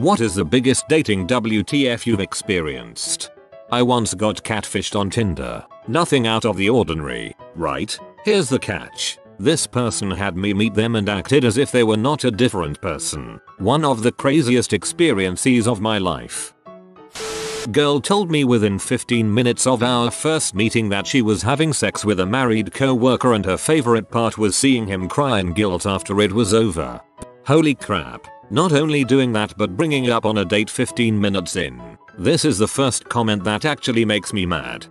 What is the biggest dating WTF you've experienced? I once got catfished on Tinder. Nothing out of the ordinary, right? Here's the catch. This person had me meet them and acted as if they were not a different person. One of the craziest experiences of my life. Girl told me within 15 minutes of our first meeting that she was having sex with a married co-worker and her favorite part was seeing him cry in guilt after it was over. Holy crap. Not only doing that but bringing it up on a date 15 minutes in. This is the first comment that actually makes me mad.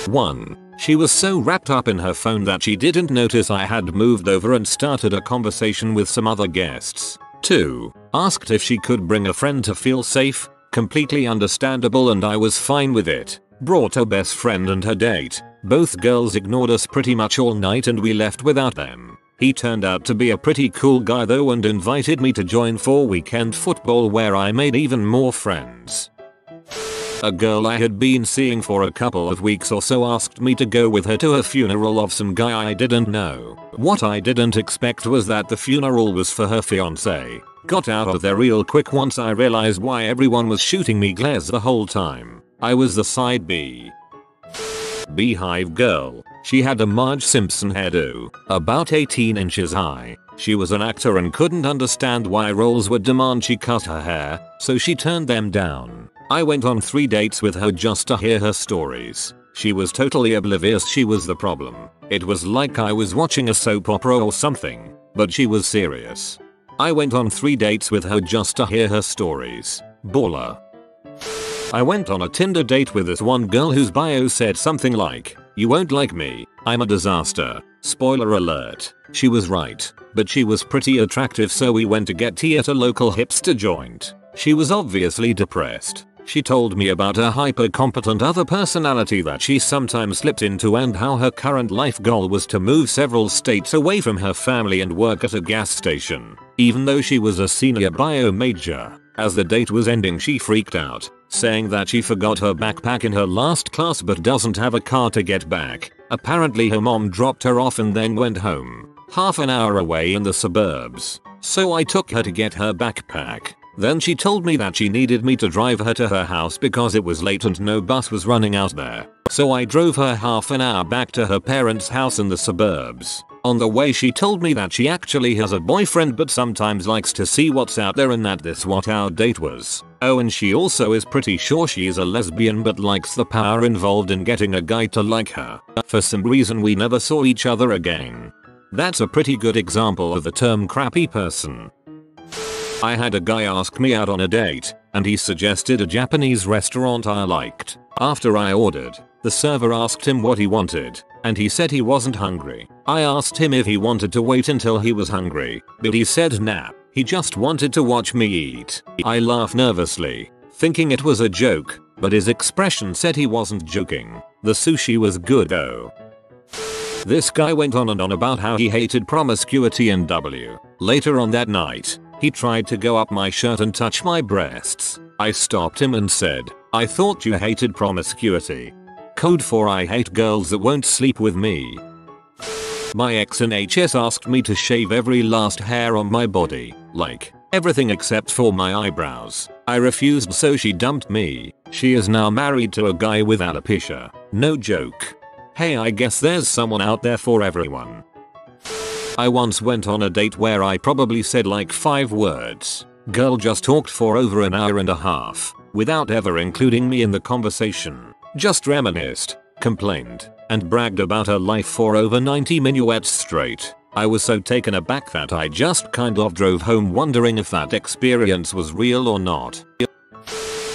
1. She was so wrapped up in her phone that she didn't notice I had moved over and started a conversation with some other guests. 2. Asked if she could bring a friend to feel safe. Completely understandable and I was fine with it. Brought her best friend and her date. Both girls ignored us pretty much all night and we left without them. He turned out to be a pretty cool guy though and invited me to join for weekend football where I made even more friends. A girl I had been seeing for a couple of weeks or so asked me to go with her to a funeral of some guy I didn't know. What I didn't expect was that the funeral was for her fiance. Got out of there real quick once I realized why everyone was shooting me glares the whole time. I was the side B. Beehive girl. She had a Marge Simpson hairdo, about 18 inches high. She was an actor and couldn't understand why roles would demand she cut her hair, so she turned them down. I went on 3 dates with her just to hear her stories. She was totally oblivious she was the problem. It was like I was watching a soap opera or something, but she was serious. I went on 3 dates with her just to hear her stories. Baller. I went on a Tinder date with this one girl whose bio said something like, "You won't like me, I'm a disaster." Spoiler alert. She was right, but she was pretty attractive so we went to get tea at a local hipster joint. She was obviously depressed. She told me about her hyper-competent other personality that she sometimes slipped into and how her current life goal was to move several states away from her family and work at a gas station, even though she was a senior bio major. As the date was ending she freaked out, saying that she forgot her backpack in her last class but doesn't have a car to get back. Apparently her mom dropped her off and then went home, half an hour away in the suburbs. So I took her to get her backpack. Then she told me that she needed me to drive her to her house because it was late and no bus was running out there. So I drove her half an hour back to her parents' house in the suburbs. On the way she told me that she actually has a boyfriend but sometimes likes to see what's out there and that this what our date was. Oh, and she also is pretty sure she is a lesbian but likes the power involved in getting a guy to like her. For some reason we never saw each other again. That's a pretty good example of the term crappy person. I had a guy ask me out on a date, and he suggested a Japanese restaurant I liked. After I ordered, the server asked him what he wanted, and he said he wasn't hungry. I asked him if he wanted to wait until he was hungry, but he said nah, he just wanted to watch me eat. I laughed nervously, thinking it was a joke, but his expression said he wasn't joking. The sushi was good though. This guy went on and on about how he hated promiscuity and Later on that night, he tried to go up my shirt and touch my breasts. I stopped him and said, "I thought you hated promiscuity." Code for I hate girls that won't sleep with me. My ex in HS asked me to shave every last hair on my body, like everything except for my eyebrows. I refused so she dumped me. She is now married to a guy with alopecia. No joke. Hey, I guess there's someone out there for everyone. I once went on a date where I probably said like 5 words. Girl just talked for over an hour and a half, without ever including me in the conversation. Just reminisced, complained, and bragged about her life for over 90 minuets straight. I was so taken aback that I just kind of drove home wondering if that experience was real or not.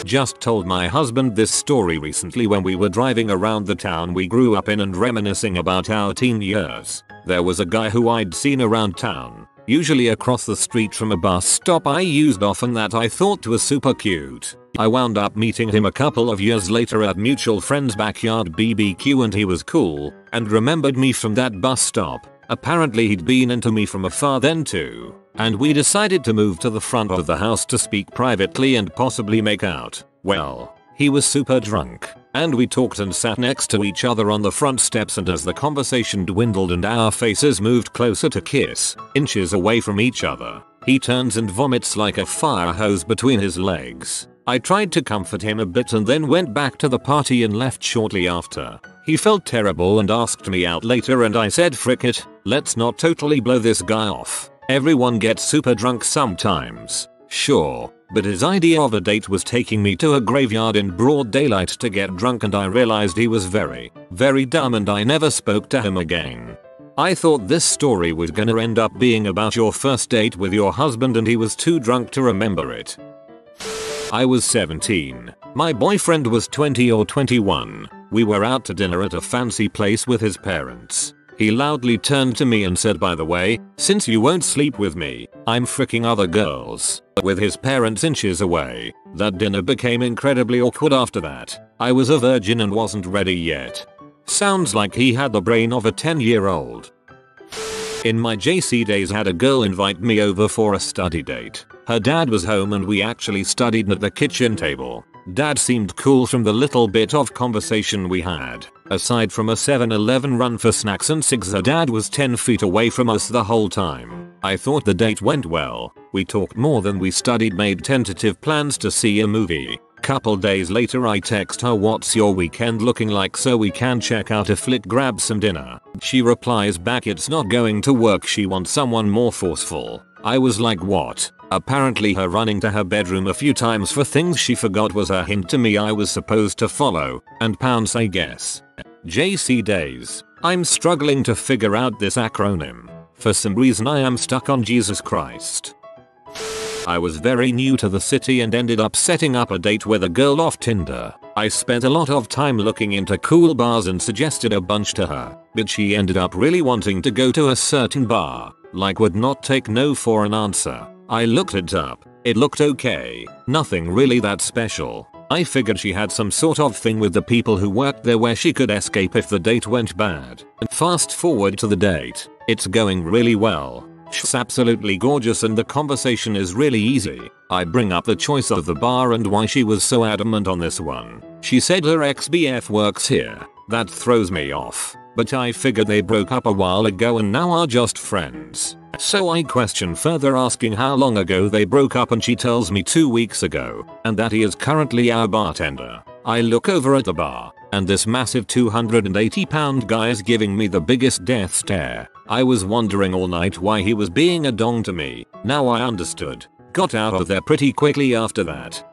Just told my husband this story recently when we were driving around the town we grew up in and reminiscing about our teen years. There was a guy who I'd seen around town, usually across the street from a bus stop I used often that I thought was super cute. I wound up meeting him a couple of years later at mutual friend's backyard BBQ and he was cool and remembered me from that bus stop. Apparently he'd been into me from afar then too, and we decided to move to the front of the house to speak privately and possibly make out. Well, he was super drunk, and we talked and sat next to each other on the front steps, and as the conversation dwindled and our faces moved closer to kiss, inches away from each other, He turns and vomits like a fire hose between his legs. I tried to comfort him a bit and then went back to the party and left shortly after. He felt terrible and asked me out later and I said frick it, let's not totally blow this guy off. Everyone gets super drunk sometimes. Sure, but his idea of a date was taking me to a graveyard in broad daylight to get drunk and I realized he was very, very dumb and I never spoke to him again. I thought this story was gonna end up being about your first date with your husband and he was too drunk to remember it. I was 17. My boyfriend was 20 or 21. We were out to dinner at a fancy place with his parents. He loudly turned to me and said, by the way, since you won't sleep with me, I'm fricking other girls. With his parents inches away, that dinner became incredibly awkward after that. I was a virgin and wasn't ready yet. Sounds like he had the brain of a 10-year-old. In my JC days had a girl invite me over for a study date. Her dad was home and we actually studied at the kitchen table. Dad seemed cool from the little bit of conversation we had. Aside from a 7-Eleven run for snacks and cigs, her dad was 10 feet away from us the whole time. I thought the date went well. We talked more than we studied, made tentative plans to see a movie. Couple days later I text her, what's your weekend looking like so we can check out a flick, grab some dinner. She replies back, it's not going to work, she wants someone more forceful. I was like, what? Apparently her running to her bedroom a few times for things she forgot was a hint to me I was supposed to follow and pounce, I guess. JC days. I'm struggling to figure out this acronym. For some reason I am stuck on Jesus Christ. I was very new to the city and ended up setting up a date with a girl off Tinder. I spent a lot of time looking into cool bars and suggested a bunch to her, but she ended up really wanting to go to a certain bar, like would not take no for an answer. I looked it up. It looked okay, nothing really that special. I figured she had some sort of thing with the people who worked there where she could escape if the date went bad. And fast forward to the date. It's going really well. She's absolutely gorgeous and the conversation is really easy. I bring up the choice of the bar and why she was so adamant on this one. She said her ex-BF works here. That throws me off. But I figured they broke up a while ago and now are just friends. So I question further, asking how long ago they broke up, and she tells me 2 weeks ago, and that he is currently our bartender. I look over at the bar, and this massive 280-pound guy is giving me the biggest death stare. I was wondering all night why he was being a dong to me. Now I understood. Got out of there pretty quickly after that.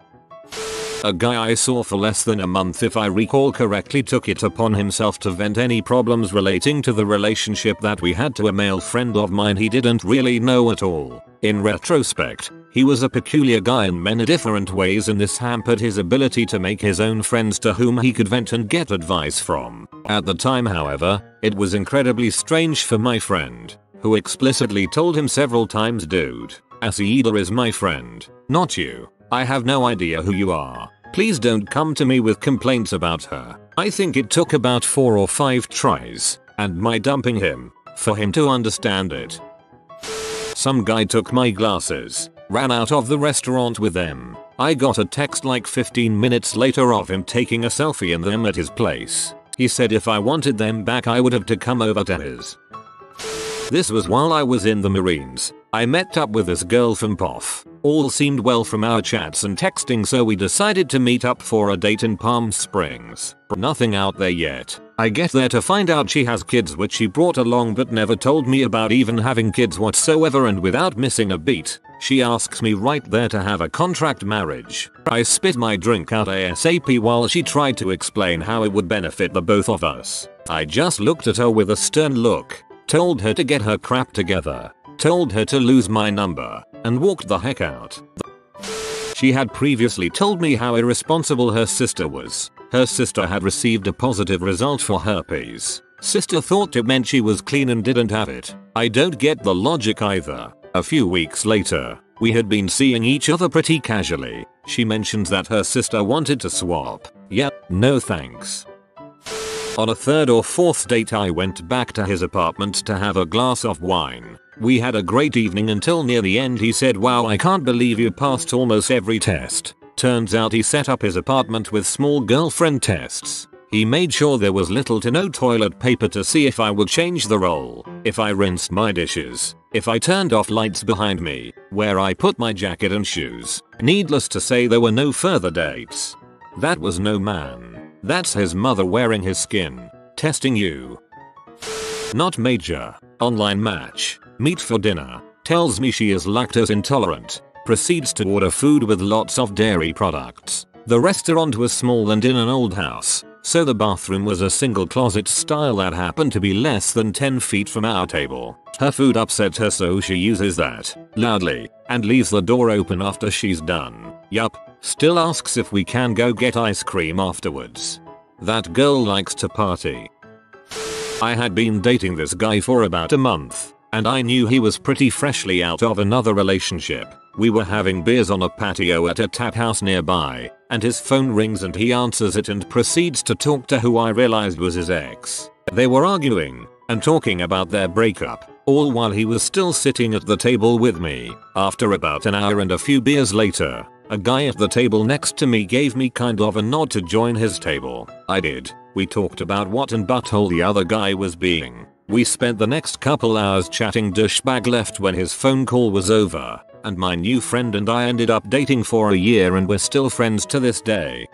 A guy I saw for less than a month, if I recall correctly, took it upon himself to vent any problems relating to the relationship that we had to a male friend of mine he didn't really know at all. In retrospect, he was a peculiar guy in many different ways, and this hampered his ability to make his own friends to whom he could vent and get advice from. At the time, however, it was incredibly strange for my friend, who explicitly told him several times, dude, Asida is my friend, not you. I have no idea who you are. Please don't come to me with complaints about her. I think it took about 4 or 5 tries, and my dumping him, for him to understand it. Some guy took my glasses, ran out of the restaurant with them. I got a text like 15 minutes later of him taking a selfie in them at his place. He said if I wanted them back I would have to come over to his. This was while I was in the Marines. I met up with this girl from POF. All seemed well from our chats and texting, so we decided to meet up for a date in Palm Springs. Nothing out there yet. I get there to find out she has kids, which she brought along but never told me about even having kids whatsoever, and without missing a beat, she asks me right there to have a contract marriage. I spit my drink out ASAP while she tried to explain how it would benefit the both of us. I just looked at her with a stern look, told her to get her crap together, told her to lose my number, and walked the heck out. She had previously told me how irresponsible her sister was. Her sister had received a positive result for herpes. Sister thought it meant she was clean and didn't have it. I don't get the logic either. A few weeks later, we had been seeing each other pretty casually. She mentioned that her sister wanted to swap. Yep, no thanks. On a 3rd or 4th date I went back to his apartment to have a glass of wine. We had a great evening until near the end he said, wow, I can't believe you passed almost every test. Turns out he set up his apartment with small girlfriend tests. He made sure there was little to no toilet paper to see if I would change the roll, if I rinsed my dishes, if I turned off lights behind me, where I put my jacket and shoes. Needless to say, there were no further dates. That was no man. That's his mother wearing his skin. Testing you. Not major. Online match. Meet for dinner. Tells me she is lactose intolerant. Proceeds to order food with lots of dairy products. The restaurant was small and in an old house, so the bathroom was a single closet style that happened to be less than 10 feet from our table. Her food upsets her, so she uses that loudly and leaves the door open after she's done. Yup. Still asks if we can go get ice cream afterwards. That girl likes to party. I had been dating this guy for about a month, and I knew he was pretty freshly out of another relationship. We were having beers on a patio at a tap house nearby, and his phone rings and he answers it and proceeds to talk to who I realized was his ex. They were arguing and talking about their breakup, all while he was still sitting at the table with me. After about an hour and a few beers later, a guy at the table next to me gave me kind of a nod to join his table. I did. We talked about what an butthole the other guy was being. We spent the next couple hours chatting. Douchebag left when his phone call was over, and my new friend and I ended up dating for a year and we're still friends to this day.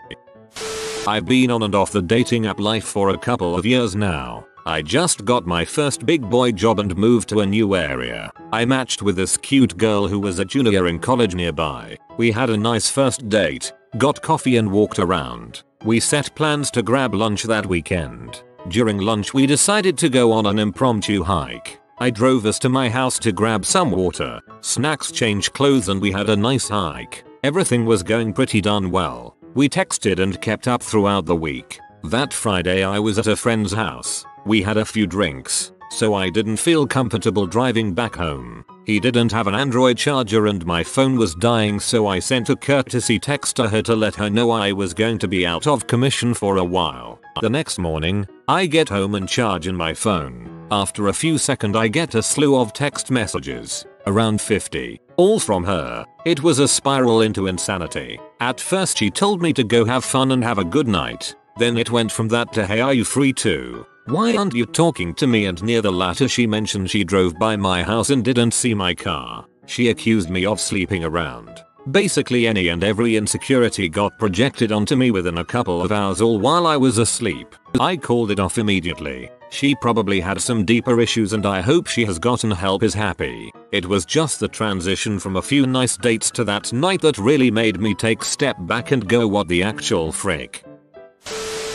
I've been on and off the dating app life for a couple of years now. I just got my first big boy job and moved to a new area. I matched with this cute girl who was a junior in college nearby. We had a nice first date, got coffee and walked around. We set plans to grab lunch that weekend. During lunch we decided to go on an impromptu hike. I drove us to my house to grab some water, snacks, change clothes, and we had a nice hike. Everything was going pretty darn well. We texted and kept up throughout the week. That Friday I was at a friend's house. We had a few drinks, so I didn't feel comfortable driving back home. He didn't have an Android charger and my phone was dying, so I sent a courtesy text to her to let her know I was going to be out of commission for a while. The next morning, I get home and charge in my phone. After a few seconds I get a slew of text messages, around 50, all from her. It was a spiral into insanity. At first she told me to go have fun and have a good night. Then it went from that to, hey, are you free too? Why aren't you talking to me? And near the latter she mentioned she drove by my house and didn't see my car. She accused me of sleeping around. Basically any and every insecurity got projected onto me within a couple of hours, all while I was asleep. I called it off immediately. She probably had some deeper issues and I hope she has gotten help, is happy. It was just the transition from a few nice dates to that night that really made me take a step back and go, what the actual frick.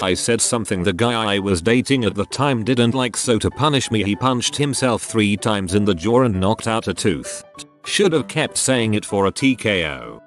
I said something the guy I was dating at the time didn't like, so to punish me he punched himself 3 times in the jaw and knocked out a tooth. Should have kept saying it for a TKO.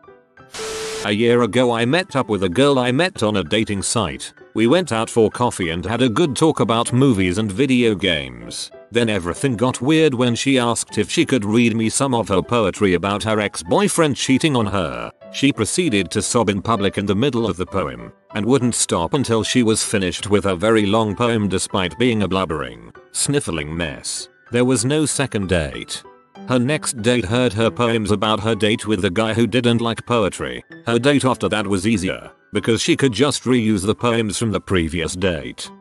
A year ago I met up with a girl I met on a dating site. We went out for coffee and had a good talk about movies and video games. Then everything got weird when she asked if she could read me some of her poetry about her ex-boyfriend cheating on her. She proceeded to sob in public in the middle of the poem, and wouldn't stop until she was finished with her very long poem despite being a blubbering, sniffling mess. There was no second date. Her next date heard her poems about her date with the guy who didn't like poetry. Her date after that was easier, because she could just reuse the poems from the previous date.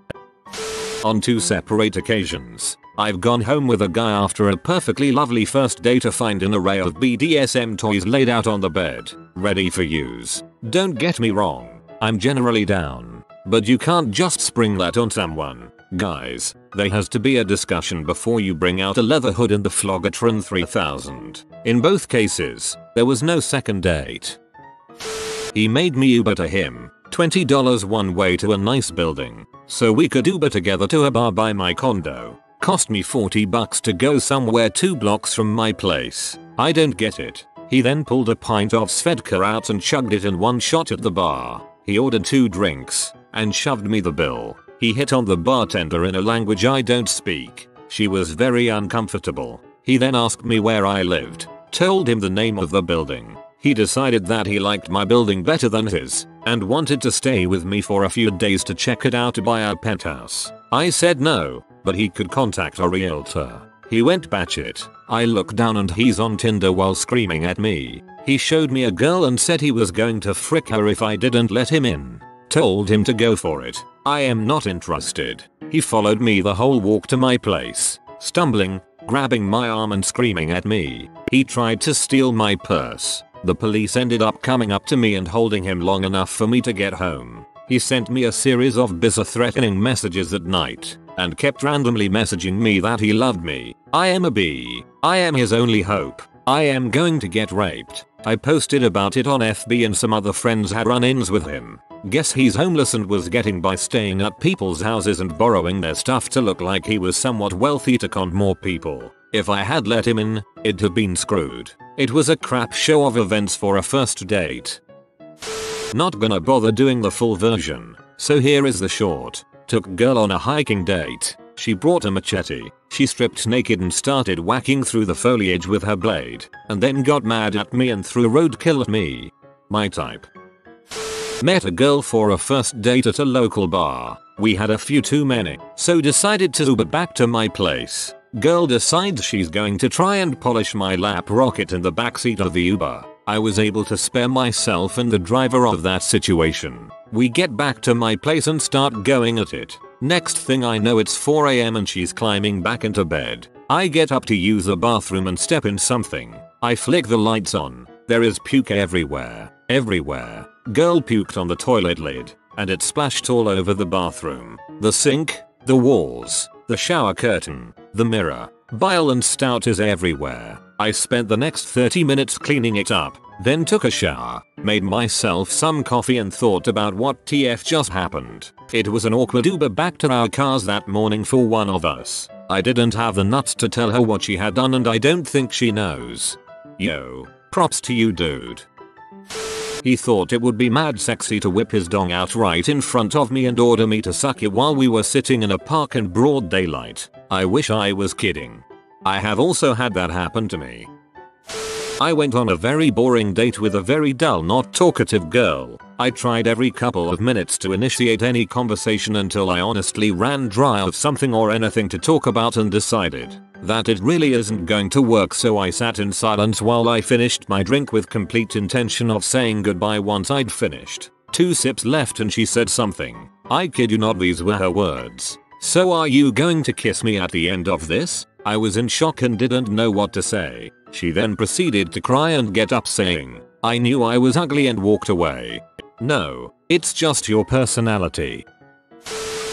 On 2 separate occasions, I've gone home with a guy after a perfectly lovely first date to find an array of BDSM toys laid out on the bed, ready for use. Don't get me wrong, I'm generally down, but you can't just spring that on someone. Guys, there has to be a discussion before you bring out a leather hood and the Flogotron 3000. In both cases, there was no second date. He made me Uber to him, $20 one way to a nice building, so we could Uber together to a bar by my condo. Cost me $40 to go somewhere 2 blocks from my place. I don't get it. He then pulled a pint of Svedka out and chugged it in one shot at the bar. He ordered 2 drinks and shoved me the bill. He hit on the bartender in a language I don't speak. She was very uncomfortable. He then asked me where I lived, told him the name of the building. He decided that he liked my building better than his and wanted to stay with me for a few days to check it out to buy a penthouse. I said no, but he could contact a realtor. He went batshit. I looked down and he's on Tinder while screaming at me. He showed me a girl and said he was going to frick her if I didn't let him in. Told him to go for it. I am not interested. He followed me the whole walk to my place, stumbling, grabbing my arm and screaming at me. He tried to steal my purse. The police ended up coming up to me and holding him long enough for me to get home. He sent me a series of bizarre threatening messages at night and kept randomly messaging me that he loved me. I am a bee. I am his only hope. I am going to get raped. I posted about it on FB and some other friends had run-ins with him. Guess he's homeless and was getting by staying at people's houses and borrowing their stuff to look like he was somewhat wealthy to con more people. If I had let him in, it'd have been screwed. It was a crap show of events for a first date. Not gonna bother doing the full version, so here is the short. Took girl on a hiking date. She brought a machete. She stripped naked and started whacking through the foliage with her blade, and then got mad at me and threw roadkill at me. My type. Met a girl for a first date at a local bar. We had a few too many, so decided to Uber back to my place. Girl decides she's going to try and polish my lap rocket in the backseat of the Uber. I was able to spare myself and the driver of that situation. We get back to my place and start going at it. Next thing I know it's 4 AM and she's climbing back into bed. I get up to use the bathroom and step in something. I flick the lights on. There is puke everywhere. Everywhere. Girl puked on the toilet lid, and it splashed all over the bathroom, the sink, the walls, the shower curtain, the mirror. Bile and stout is everywhere. I spent the next 30 minutes cleaning it up, then took a shower, made myself some coffee and thought about what TF just happened. It was an awkward Uber back to our cars that morning for one of us. I didn't have the nuts to tell her what she had done and I don't think she knows. Yo, props to you dude. He thought it would be mad sexy to whip his dong out right in front of me and order me to suck it while we were sitting in a park in broad daylight. I wish I was kidding. I have also had that happen to me. I went on a very boring date with a very dull, not talkative girl. I tried every couple of minutes to initiate any conversation until I honestly ran dry of something or anything to talk about and decided that it really isn't going to work, so I sat in silence while I finished my drink with complete intention of saying goodbye once I'd finished. 2 sips left and she said something. I kid you not, these were her words. "So are you going to kiss me at the end of this?" I was in shock and didn't know what to say. She then proceeded to cry and get up saying, "I knew I was ugly," and walked away. No, it's just your personality.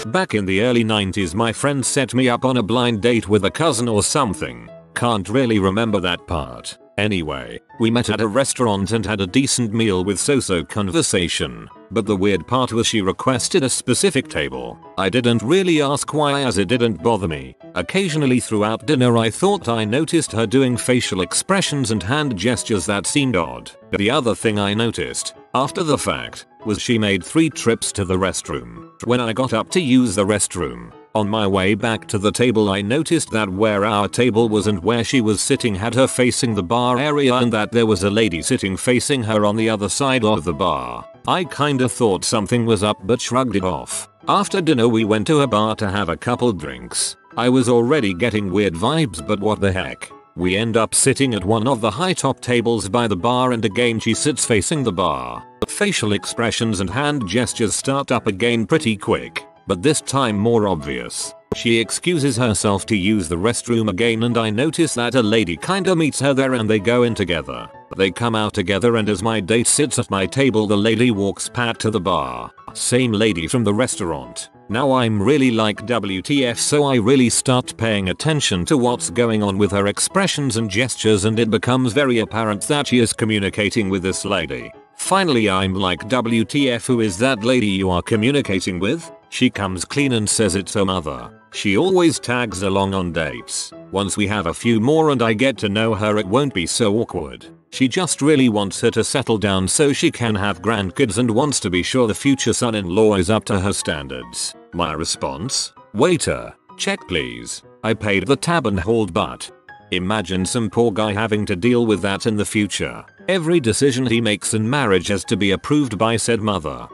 Back in the early 90s my friend set me up on a blind date with a cousin or something. Can't really remember that part. Anyway, we met at a restaurant and had a decent meal with so-so conversation. But the weird part was she requested a specific table. I didn't really ask why as it didn't bother me. Occasionally throughout dinner I thought I noticed her doing facial expressions and hand gestures that seemed odd. The other thing I noticed, after the fact, was she made 3 trips to the restroom. When I got up to use the restroom, on my way back to the table I noticed that where our table was and where she was sitting had her facing the bar area and that there was a lady sitting facing her on the other side of the bar. I kinda thought something was up but shrugged it off. After dinner we went to a bar to have a couple drinks. I was already getting weird vibes, but what the heck. We end up sitting at one of the high top tables by the bar and again she sits facing the bar. Facial expressions and hand gestures start up again pretty quick, but this time more obvious. She excuses herself to use the restroom again and I notice that a lady kinda meets her there and they go in together. They come out together and as my date sits at my table the lady walks back to the bar. Same lady from the restaurant. Now I'm really like WTF, so I really start paying attention to what's going on with her expressions and gestures and it becomes very apparent that she is communicating with this lady. Finally I'm like, WTF, who is that lady you are communicating with? She comes clean and says it's her mother. She always tags along on dates. Once we have a few more and I get to know her it won't be so awkward. She just really wants her to settle down so she can have grandkids and wants to be sure the future son-in-law is up to her standards. My response? Waiter, check please. I paid the tab and hauled butt. Imagine some poor guy having to deal with that in the future. Every decision he makes in marriage has to be approved by said mother.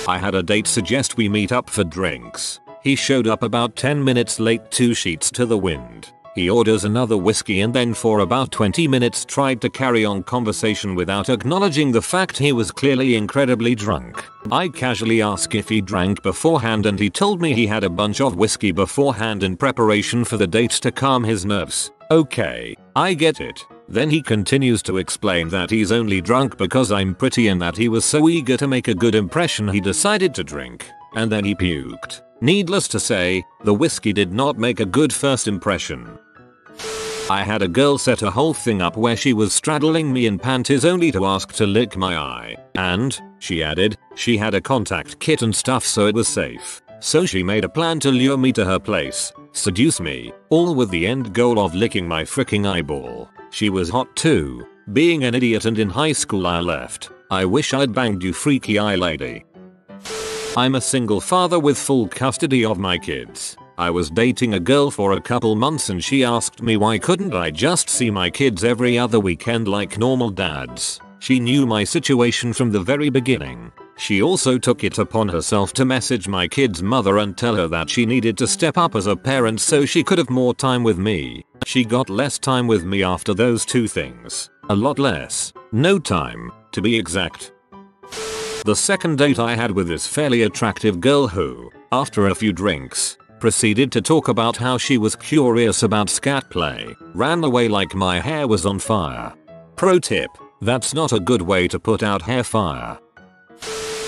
I had a date suggest we meet up for drinks. He showed up about 10 minutes late, 2 sheets to the wind. He orders another whiskey and then for about 20 minutes tried to carry on conversation without acknowledging the fact he was clearly incredibly drunk. I casually asked if he drank beforehand and he told me he had a bunch of whiskey beforehand in preparation for the date to calm his nerves. Okay, I get it. Then he continues to explain that he's only drunk because I'm pretty and that he was so eager to make a good impression he decided to drink. And then he puked. Needless to say, the whiskey did not make a good first impression. I had a girl set a whole thing up where she was straddling me in panties only to ask to lick my eye. And, she added, she had a contact kit and stuff so it was safe. So she made a plan to lure me to her place, seduce me, all with the end goal of licking my freaking eyeball. She was hot too. Being an idiot and in high school I left. I wish I'd banged you freaky eye lady. I'm a single father with full custody of my kids. I was dating a girl for a couple months and she asked me why couldn't I just see my kids every other weekend like normal dads. She knew my situation from the very beginning. She also took it upon herself to message my kid's mother and tell her that she needed to step up as a parent so she could have more time with me. She got less time with me after those two things. A lot less. No time, to be exact. The second date I had with this fairly attractive girl who, after a few drinks, proceeded to talk about how she was curious about scat play, ran away like my hair was on fire. Pro tip, that's not a good way to put out hair fire.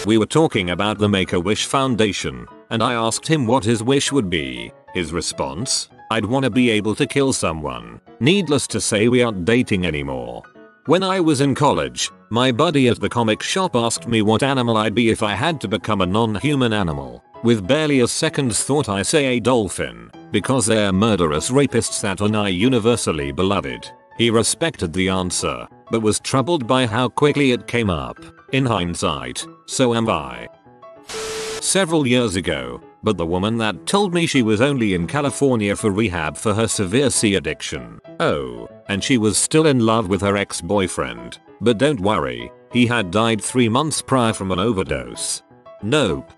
We were talking about the Make-A-Wish Foundation, and I asked him what his wish would be. His response? I'd want to be able to kill someone. Needless to say we aren't dating anymore. When I was in college, my buddy at the comic shop asked me what animal I'd be if I had to become a non-human animal. With barely a second's thought I say a dolphin, because they're murderous rapists that are not universally beloved. He respected the answer, but was troubled by how quickly it came up. In hindsight, so am I. Several years ago, but the woman that told me she was only in California for rehab for her severe C addiction. Oh, and she was still in love with her ex-boyfriend. But don't worry, he had died 3 months prior from an overdose. Nope.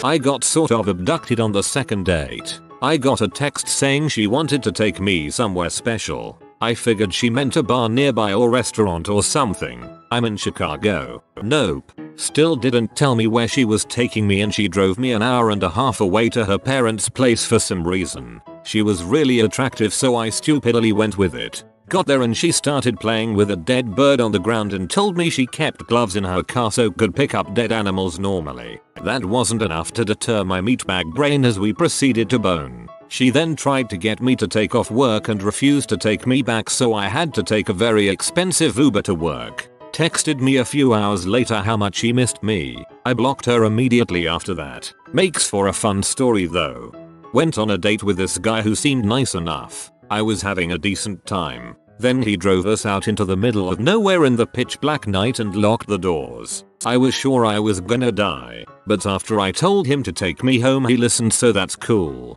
I got sort of abducted on the second date. I got a text saying she wanted to take me somewhere special. I figured she meant a bar nearby or restaurant or something. I'm in Chicago. Nope. Still didn't tell me where she was taking me and she drove me an hour and a half away to her parents' place for some reason. She was really attractive so I stupidly went with it. Got there and she started playing with a dead bird on the ground and told me she kept gloves in her car so could pick up dead animals normally. That wasn't enough to deter my meatbag brain as we proceeded to bone. She then tried to get me to take off work and refused to take me back so I had to take a very expensive Uber to work. Texted me a few hours later how much she missed me. I blocked her immediately after that. Makes for a fun story though. Went on a date with this guy who seemed nice enough. I was having a decent time. Then he drove us out into the middle of nowhere in the pitch black night and locked the doors. I was sure I was gonna die, but after I told him to take me home he listened so that's cool.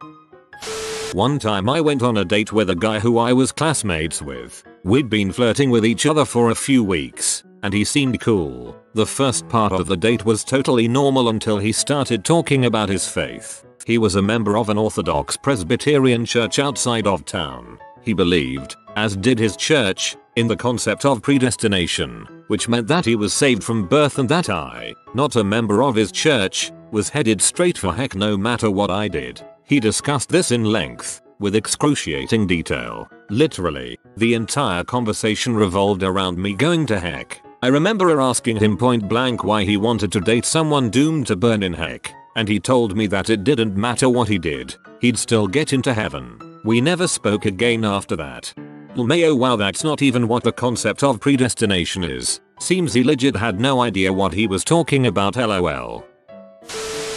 One time I went on a date with a guy who I was classmates with. We'd been flirting with each other for a few weeks, and he seemed cool. The first part of the date was totally normal until he started talking about his faith. He was a member of an Orthodox Presbyterian church outside of town. He believed, as did his church, in the concept of predestination, which meant that he was saved from birth and that I, not a member of his church, was headed straight for heck no matter what I did. He discussed this in length, with excruciating detail. Literally, the entire conversation revolved around me going to heck. I remember asking him point blank why he wanted to date someone doomed to burn in heck, and he told me that it didn't matter what he did, he'd still get into heaven. We never spoke again after that. LMAO, wow, that's not even what the concept of predestination is. Seems he legit had no idea what he was talking about, lol.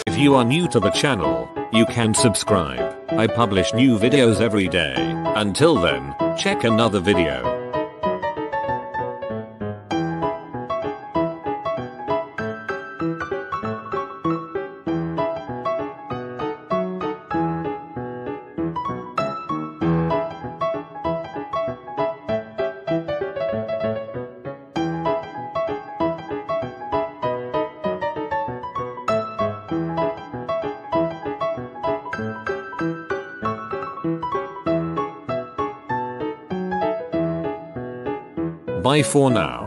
If you are new to the channel, you can subscribe. I publish new videos every day. Until then, check another video. Bye for now.